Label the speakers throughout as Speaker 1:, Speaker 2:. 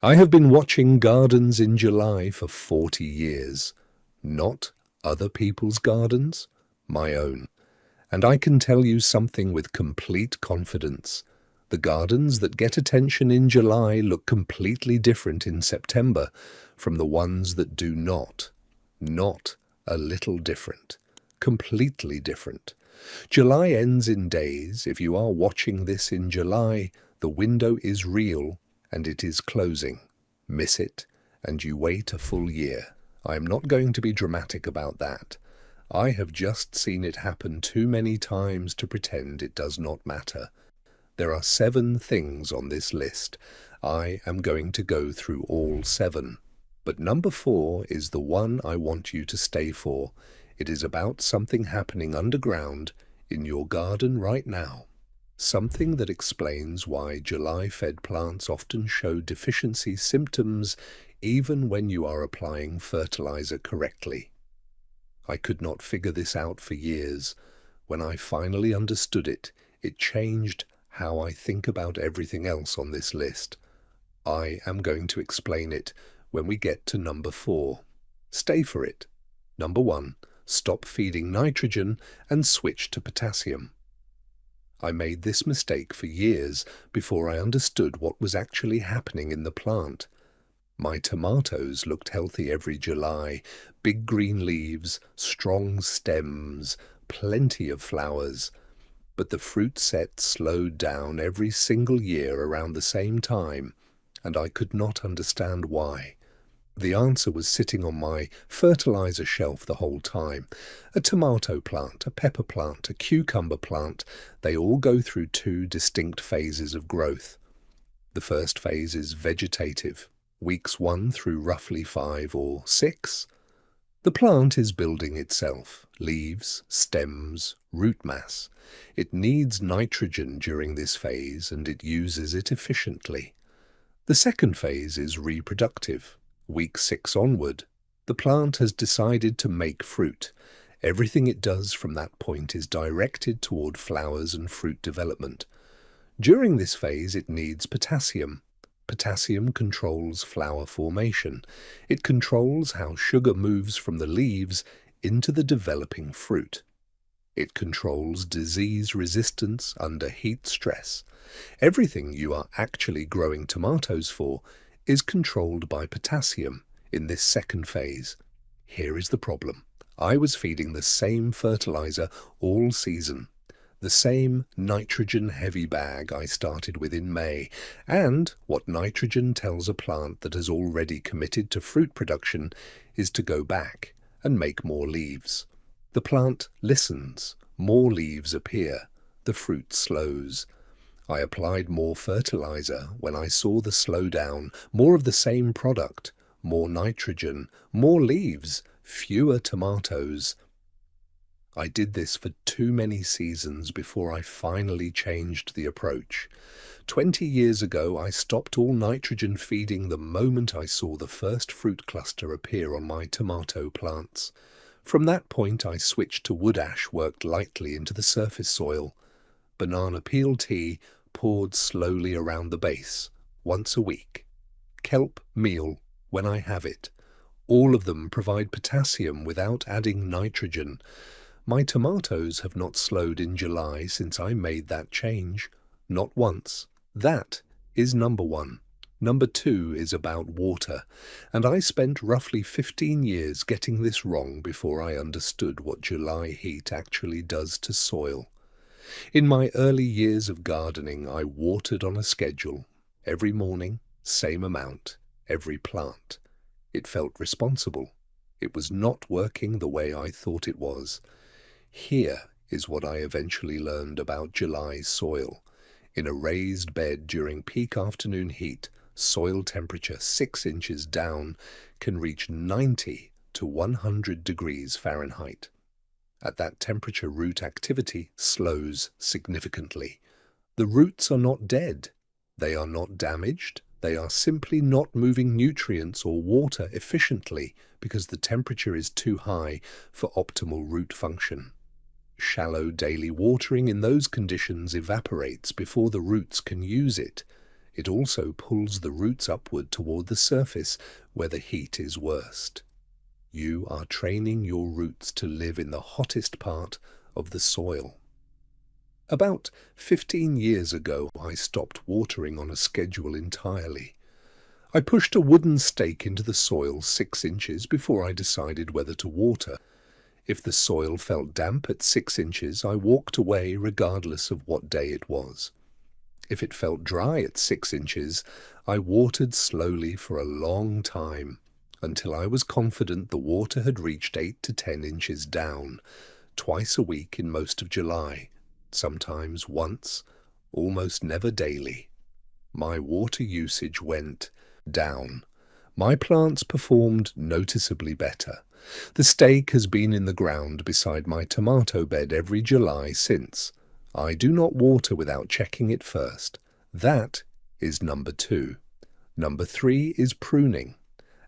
Speaker 1: I have been watching gardens in July for 40 years. Not other people's gardens, my own. And I can tell you something with complete confidence. The gardens that get attention in July look completely different in September from the ones that do not. Not a little different. Completely different. July ends in days. If you are watching this in July, the window is real and it is closing. Miss it, and you wait a full year. I am not going to be dramatic about that. I have just seen it happen too many times to pretend it does not matter. There are 7 things on this list. I am going to go through all 7. But number 4 is the one I want you to stay for. It is about something happening underground in your garden right now. Something that explains why July-fed plants often show deficiency symptoms even when you are applying fertilizer correctly. I could not figure this out for years. When I finally understood it, it changed how I think about everything else on this list. I am going to explain it when we get to number 4. Stay for it. Number 1, stop feeding nitrogen and switch to potassium. I made this mistake for years before I understood what was actually happening in the plant. My tomatoes looked healthy every July, big green leaves, strong stems, plenty of flowers. But the fruit set slowed down every single year around the same time, and I could not understand why. The answer was sitting on my fertilizer shelf the whole time. A tomato plant, a pepper plant, a cucumber plant, they all go through 2 distinct phases of growth. The first phase is vegetative, weeks 1 through roughly 5 or 6. The plant is building itself, leaves, stems, root mass. It needs nitrogen during this phase and it uses it efficiently. The second phase is reproductive. Week 6 onward, the plant has decided to make fruit. Everything it does from that point is directed toward flowers and fruit development. During this phase, it needs potassium. Potassium controls flower formation. It controls how sugar moves from the leaves into the developing fruit. It controls disease resistance under heat stress. Everything you are actually growing tomatoes for is controlled by potassium in this second phase. Here is the problem. I was feeding the same fertilizer all season, the same nitrogen-heavy bag I started with in May, and what nitrogen tells a plant that has already committed to fruit production is to go back and make more leaves. The plant listens, more leaves appear, the fruit slows. I applied more fertilizer when I saw the slowdown, more of the same product, more nitrogen, more leaves, fewer tomatoes. I did this for too many seasons before I finally changed the approach. 20 years ago, I stopped all nitrogen feeding the moment I saw the first fruit cluster appear on my tomato plants. From that point, I switched to wood ash worked lightly into the surface soil. Banana peel tea poured slowly around the base, once a week. Kelp meal, when I have it. All of them provide potassium without adding nitrogen. My tomatoes have not slowed in July since I made that change. Not once. That is number 1. Number 2 is about water, and I spent roughly 15 years getting this wrong before I understood what July heat actually does to soil. In my early years of gardening, I watered on a schedule. Every morning, same amount, every plant. It felt responsible. It was not working the way I thought it was. Here is what I eventually learned about July's soil. In a raised bed during peak afternoon heat, soil temperature 6 inches down can reach 90 to 100 degrees Fahrenheit. At that temperature, root activity slows significantly. The roots are not dead. They are not damaged. They are simply not moving nutrients or water efficiently because the temperature is too high for optimal root function. Shallow daily watering in those conditions evaporates before the roots can use it. It also pulls the roots upward toward the surface where the heat is worst. You are training your roots to live in the hottest part of the soil. About 15 years ago, I stopped watering on a schedule entirely. I pushed a wooden stake into the soil 6 inches before I decided whether to water. If the soil felt damp at 6 inches, I walked away regardless of what day it was. If it felt dry at 6 inches, I watered slowly for a long time, until I was confident the water had reached 8 to 10 inches down, twice a week in most of July, sometimes once, almost never daily. My water usage went down. My plants performed noticeably better. The stake has been in the ground beside my tomato bed every July since. I do not water without checking it first. That is number 2. Number 3 is pruning.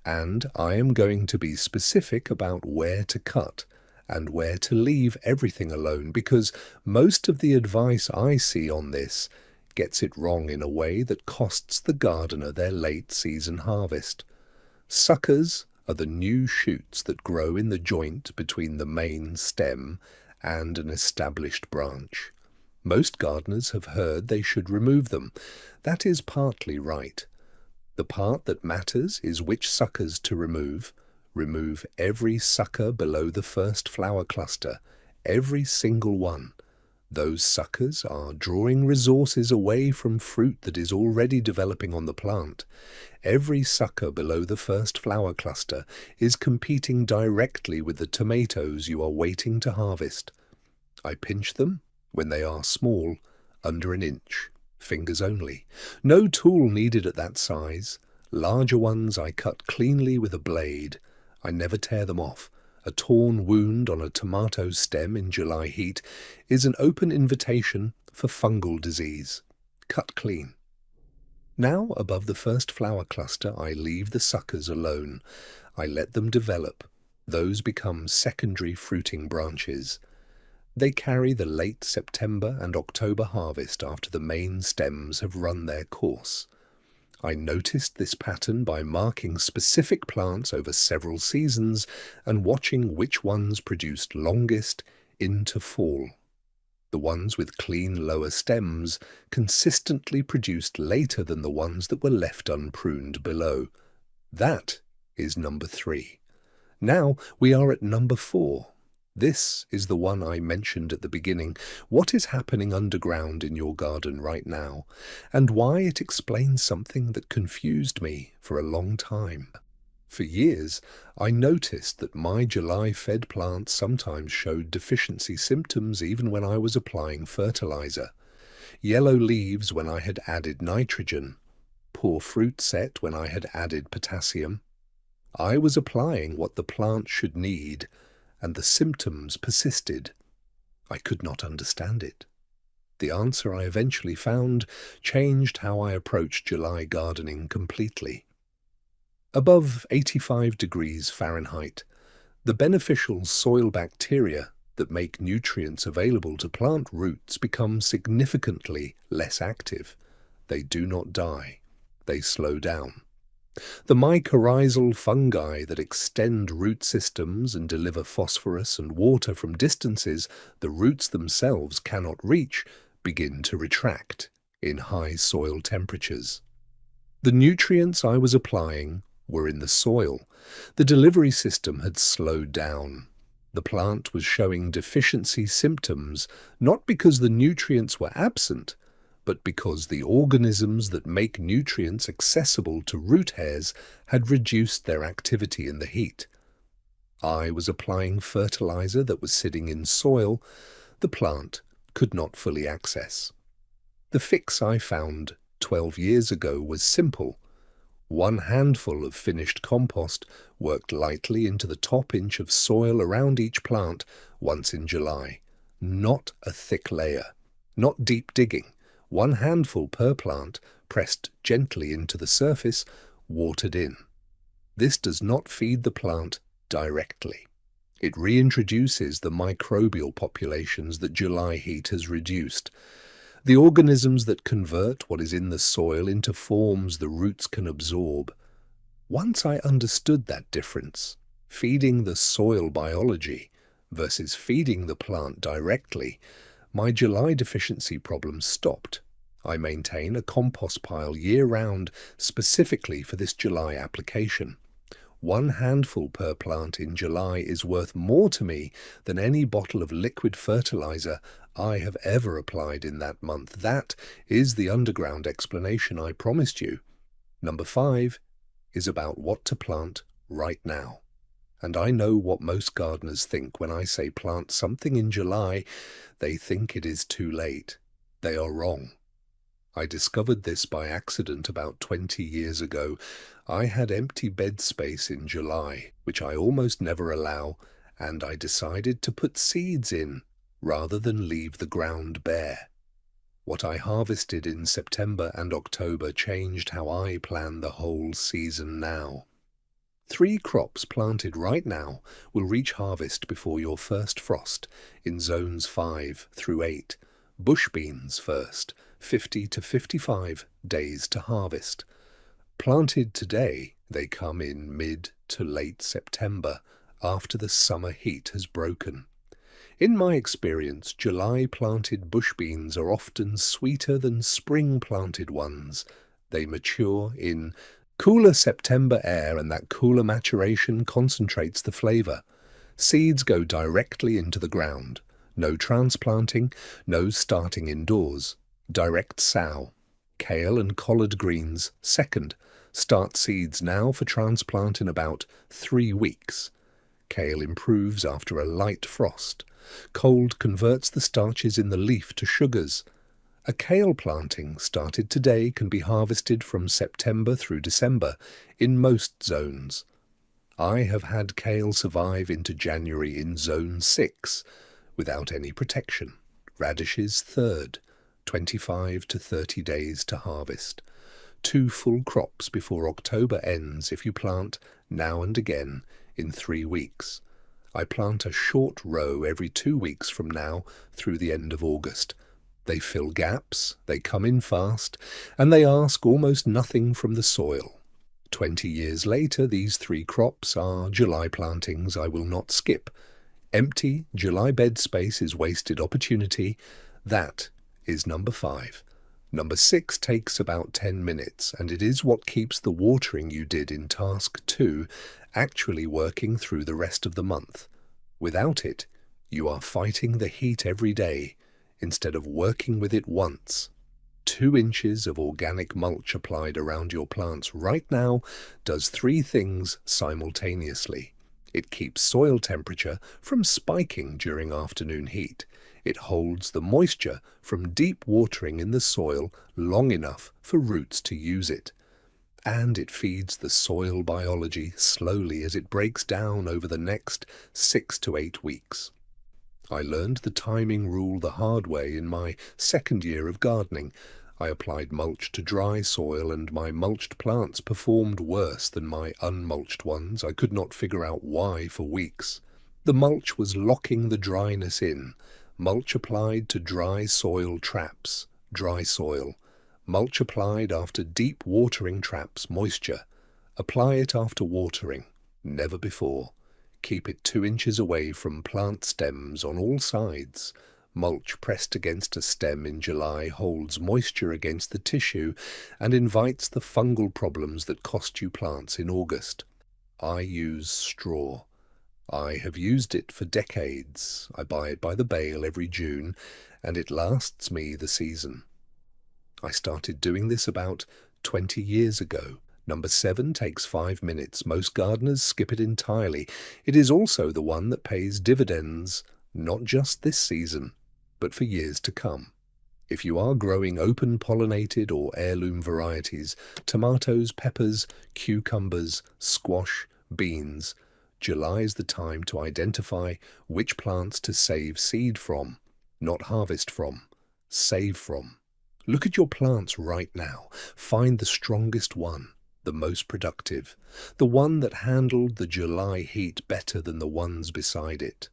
Speaker 1: And I am going to be specific about where to cut and where to leave everything alone, because most of the advice I see on this gets it wrong in a way that costs the gardener their late season harvest. Suckers are the new shoots that grow in the joint between the main stem and an established branch. Most gardeners have heard they should remove them. That is partly right. The part that matters is which suckers to remove. Remove every sucker below the first flower cluster, every single one. Those suckers are drawing resources away from fruit that is already developing on the plant. Every sucker below the first flower cluster is competing directly with the tomatoes you are waiting to harvest. I pinch them when they are small, under an inch, fingers only. No tool needed at that size. Larger ones I cut cleanly with a blade. I never tear them off. A torn wound on a tomato stem in July heat is an open invitation for fungal disease. Cut clean. Now, above the first flower cluster, I leave the suckers alone. I let them develop. Those become secondary fruiting branches. They carry the late September and October harvest after the main stems have run their course. I noticed this pattern by marking specific plants over several seasons and watching which ones produced longest into fall. The ones with clean lower stems consistently produced later than the ones that were left unpruned below. That is number 3. Now we are at number 4. This is the one I mentioned at the beginning. What is happening underground in your garden right now, and why it explains something that confused me for a long time. For years, I noticed that my July-fed plants sometimes showed deficiency symptoms even when I was applying fertilizer. Yellow leaves when I had added nitrogen. Poor fruit set when I had added potassium. I was applying what the plant should need, and the symptoms persisted. I could not understand it. The answer I eventually found changed how I approached July gardening completely. Above 85 degrees Fahrenheit, the beneficial soil bacteria that make nutrients available to plant roots become significantly less active. They do not die. They slow down. The mycorrhizal fungi that extend root systems and deliver phosphorus and water from distances the roots themselves cannot reach begin to retract in high soil temperatures. The nutrients I was applying were in the soil. The delivery system had slowed down. The plant was showing deficiency symptoms, not because the nutrients were absent, but because the organisms that make nutrients accessible to root hairs had reduced their activity in the heat. I was applying fertilizer that was sitting in soil the plant could not fully access. The fix I found 12 years ago was simple. 1 handful of finished compost worked lightly into the top inch of soil around each plant once in July. Not a thick layer, not deep digging. 1 handful per plant, pressed gently into the surface, watered in. This does not feed the plant directly. It reintroduces the microbial populations that July heat has reduced. The organisms that convert what is in the soil into forms the roots can absorb. Once I understood that difference, feeding the soil biology versus feeding the plant directly, my July deficiency problem stopped. I maintain a compost pile year-round specifically for this July application. One handful per plant in July is worth more to me than any bottle of liquid fertilizer I have ever applied in that month. That is the underground explanation I promised you. Number 5 is about what to plant right now. And I know what most gardeners think when I say plant something in July. They think it is too late. They are wrong. I discovered this by accident about 20 years ago. I had empty bed space in July, which I almost never allow, and I decided to put seeds in rather than leave the ground bare. What I harvested in September and October changed how I plan the whole season now. 3 crops planted right now will reach harvest before your first frost in zones 5 through 8. Bush beans first, 50 to 55 days to harvest. Planted today, they come in mid to late September, after the summer heat has broken. In my experience, July planted bush beans are often sweeter than spring planted ones. They mature in cooler September air, and that cooler maturation concentrates the flavor. Seeds go directly into the ground. No transplanting, no starting indoors. Direct sow. Kale and collard greens second. Start seeds now for transplant in about 3 weeks. Kale improves after a light frost. Cold converts the starches in the leaf to sugars. A kale planting started today can be harvested from September through December in most zones. I have had kale survive into January in Zone 6 without any protection. Radishes third, 25 to 30 days to harvest. 2 full crops before October ends if you plant now and again in 3 weeks. I plant a short row every 2 weeks from now through the end of August. They fill gaps, they come in fast, and they ask almost nothing from the soil. 20 years later, these 3 crops are July plantings I will not skip. Empty July bed space is wasted opportunity. That is number 5. Number 6 takes about 10 minutes, and it is what keeps the watering you did in task 2 actually working through the rest of the month. Without it, you are fighting the heat every day instead of working with it once. 2 inches of organic mulch applied around your plants right now does 3 things simultaneously. It keeps soil temperature from spiking during afternoon heat. It holds the moisture from deep watering in the soil long enough for roots to use it. And it feeds the soil biology slowly as it breaks down over the next 6 to 8 weeks. I learned the timing rule the hard way in my 2nd year of gardening. I applied mulch to dry soil, and my mulched plants performed worse than my unmulched ones. I could not figure out why for weeks. The mulch was locking the dryness in. Mulch applied to dry soil traps dry soil. Mulch applied after deep watering traps moisture. Apply it after watering, never before. Keep it 2 inches away from plant stems on all sides. Mulch pressed against a stem in July holds moisture against the tissue and invites the fungal problems that cost you plants in August. I use straw. I have used it for decades. I buy it by the bale every June, and it lasts me the season. I started doing this about 20 years ago. Number 7 takes 5 minutes. Most gardeners skip it entirely. It is also the one that pays dividends, not just this season, but for years to come. If you are growing open-pollinated or heirloom varieties, tomatoes, peppers, cucumbers, squash, beans, July is the time to identify which plants to save seed from, not harvest from, save from. Look at your plants right now. Find the strongest one, the most productive, the one that handled the July heat better than the ones beside it.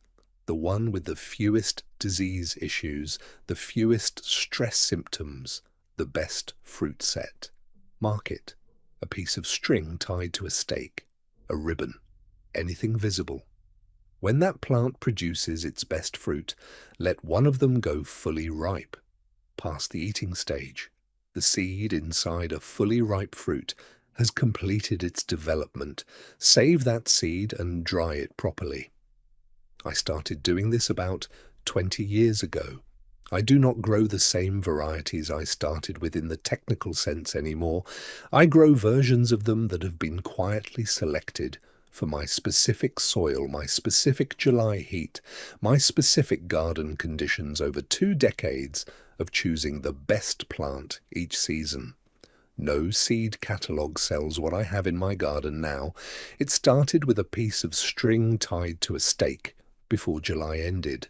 Speaker 1: the one with the fewest disease issues, the fewest stress symptoms, the best fruit set. Mark it. A piece of string tied to a stake, a ribbon, anything visible. When that plant produces its best fruit, let one of them go fully ripe, past the eating stage. The seed inside a fully ripe fruit has completed its development. Save that seed and dry it properly. I started doing this about 20 years ago. I do not grow the same varieties I started with in the technical sense anymore. I grow versions of them that have been quietly selected for my specific soil, my specific July heat, my specific garden conditions over 2 decades of choosing the best plant each season. No seed catalogue sells what I have in my garden now. It started with a piece of string tied to a stake before July ended.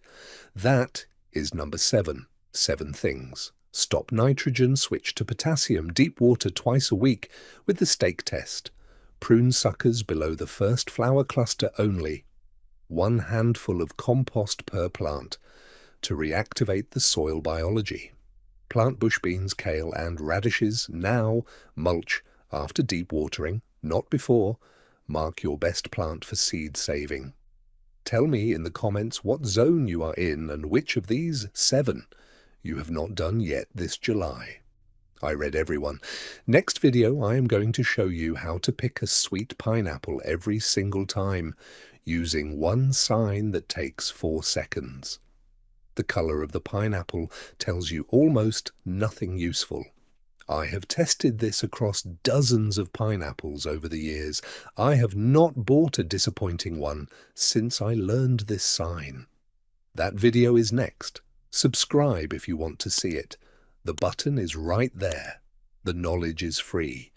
Speaker 1: That is number 7. 7 things. Stop nitrogen, switch to potassium, deep water twice a week with the stake test. Prune suckers below the first flower cluster only. 1 handful of compost per plant to reactivate the soil biology. Plant bush beans, kale and radishes now. Mulch after deep watering, not before. Mark your best plant for seed saving. Tell me in the comments what zone you are in and which of these 7 you have not done yet this July. I read everyone. Next video I am going to show you how to pick a sweet pineapple every single time using one sign that takes 4 seconds. The color of the pineapple tells you almost nothing useful. I have tested this across dozens of pineapples over the years. I have not bought a disappointing one since I learned this sign. That video is next. Subscribe if you want to see it. The button is right there. The knowledge is free.